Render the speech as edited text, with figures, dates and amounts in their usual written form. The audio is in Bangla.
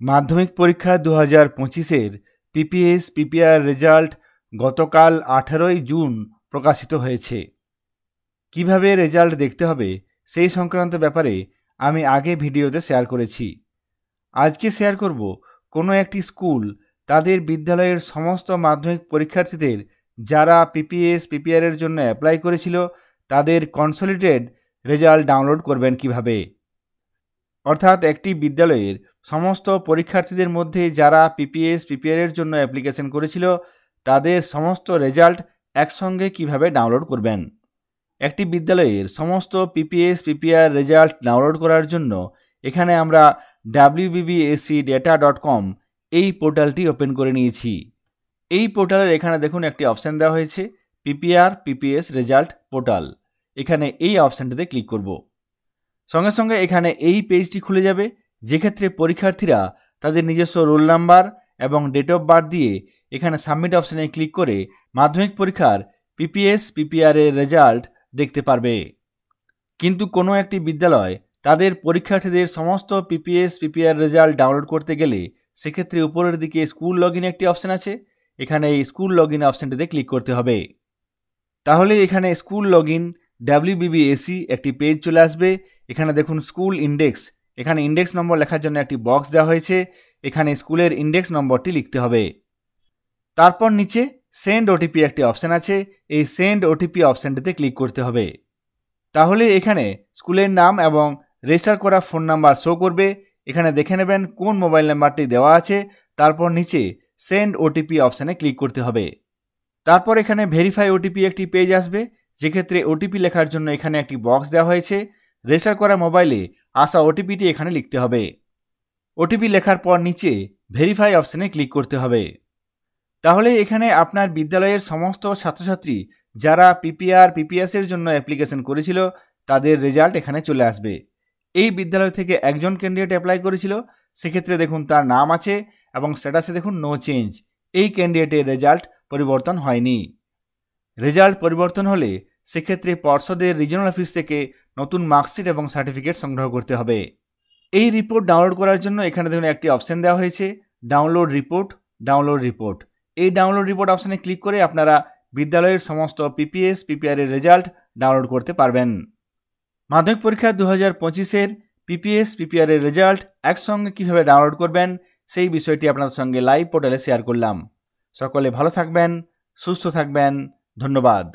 মাধ্যমিক পরীক্ষা 2025-এর পিপিএস পিপিআর রেজাল্ট গতকাল 18ই জুন প্রকাশিত হয়েছে। কিভাবে রেজাল্ট দেখতে হবে সেই সংক্রান্ত ব্যাপারে আমি আগে ভিডিওতে শেয়ার করেছি। আজকে শেয়ার করব কোনো একটি স্কুল তাদের বিদ্যালয়ের সমস্ত মাধ্যমিক পরীক্ষার্থীদের যারা পিপিএস পিপিআরের জন্য অ্যাপ্লাই করেছিল তাদের কনসলিডেটেড রেজাল্ট ডাউনলোড করবেন কিভাবে। অর্থাৎ একটি বিদ্যালয়ের সমস্ত পরীক্ষার্থীদের মধ্যে যারা পিপিএস পিপিআরের জন্য অ্যাপ্লিকেশন করেছিল তাদের সমস্ত রেজাল্ট একসঙ্গে কিভাবে ডাউনলোড করবেন। একটি বিদ্যালয়ের সমস্ত পিপিএস পিপিআর রেজাল্ট ডাউনলোড করার জন্য এখানে আমরা wbbscdata.com এই পোর্টালটি ওপেন করে নিয়েছি। এই পোর্টালের এখানে দেখুন একটি অপশান দেওয়া হয়েছে পিপিআর পিপিএস রেজাল্ট পোর্টাল। এখানে এই অপশানটিতে ক্লিক করব। সঙ্গে সঙ্গে এখানে এই পেজটি খুলে যাবে, যেক্ষেত্রে পরীক্ষার্থীরা তাদের নিজস্ব রোল নাম্বার এবং ডেট অফ বার্থ দিয়ে এখানে সাবমিট অপশানে ক্লিক করে মাধ্যমিক পরীক্ষার পিপিএস পিপিআর এর রেজাল্ট দেখতে পারবে। কিন্তু কোনো একটি বিদ্যালয় তাদের পরীক্ষার্থীদের সমস্ত পিপিএস পিপিআর রেজাল্ট ডাউনলোড করতে গেলে সেক্ষেত্রে উপরের দিকে স্কুল লগ ইন একটি অপশান আছে, এখানে এই স্কুল লগ ইন অপশানটিতে ক্লিক করতে হবে। তাহলে এখানে স্কুল লগ ইন WBBSC একটি পেজ চলে আসবে। এখানে দেখুন স্কুল ইন্ডেক্স, এখানে ইন্ডেক্স নম্বর লেখার জন্য একটি বক্স দেওয়া হয়েছে, এখানে স্কুলের ইন্ডেক্স নম্বরটি লিখতে হবে। তারপর নিচে সেন্ড ওটিপি একটি অপশান আছে, এই সেন্ড ওটিপি অপশানটিতে ক্লিক করতে হবে। তাহলে এখানে স্কুলের নাম এবং রেজিস্টার করা ফোন নাম্বার শো করবে। এখানে দেখে নেবেন কোন মোবাইল নাম্বারটি দেওয়া আছে, তারপর নিচে সেন্ড ওটিপি অপশানে ক্লিক করতে হবে। তারপর এখানে ভেরিফাই ওটিপি একটি পেজ আসবে, যেক্ষেত্রে ওটিপি লেখার জন্য এখানে একটি বক্স দেওয়া হয়েছে, রেজিস্টার করা মোবাইলে আসা ওটিপিটি এখানে লিখতে হবে। ওটিপি লেখার পর নিচে ভেরিফাই অপশানে ক্লিক করতে হবে। তাহলে এখানে আপনার বিদ্যালয়ের সমস্ত ছাত্রছাত্রী যারা পিপিআর পিপিএসের জন্য অ্যাপ্লিকেশন করেছিল তাদের রেজাল্ট এখানে চলে আসবে। এই বিদ্যালয় থেকে একজন ক্যান্ডিডেট অ্যাপ্লাই করেছিল, সেক্ষেত্রে দেখুন তার নাম আছে এবং স্ট্যাটাসে দেখুন নো চেঞ্জ, এই ক্যান্ডিডেটের রেজাল্ট পরিবর্তন হয়নি। রেজাল্ট পরিবর্তন হলে সেক্ষেত্রে পর্ষদের রিজিওনাল অফিস থেকে নতুন মার্কশিট এবং সার্টিফিকেট সংগ্রহ করতে হবে। এই রিপোর্ট ডাউনলোড করার জন্য এখানে দেখুন একটি অপশান দেওয়া হয়েছে ডাউনলোড রিপোর্ট। এই ডাউনলোড রিপোর্ট অপশানে ক্লিক করে আপনারা বিদ্যালয়ের সমস্ত পিপিএস পিপিআর এর রেজাল্ট ডাউনলোড করতে পারবেন। মাধ্যমিক পরীক্ষা 2025-এর পিপিএস পিপিআর এর রেজাল্ট একসঙ্গে কিভাবে ডাউনলোড করবেন সেই বিষয়টি আপনাদের সঙ্গে লাইভ পোর্টালে শেয়ার করলাম। সকলে ভালো থাকবেন, সুস্থ থাকবেন, ধন্যবাদ।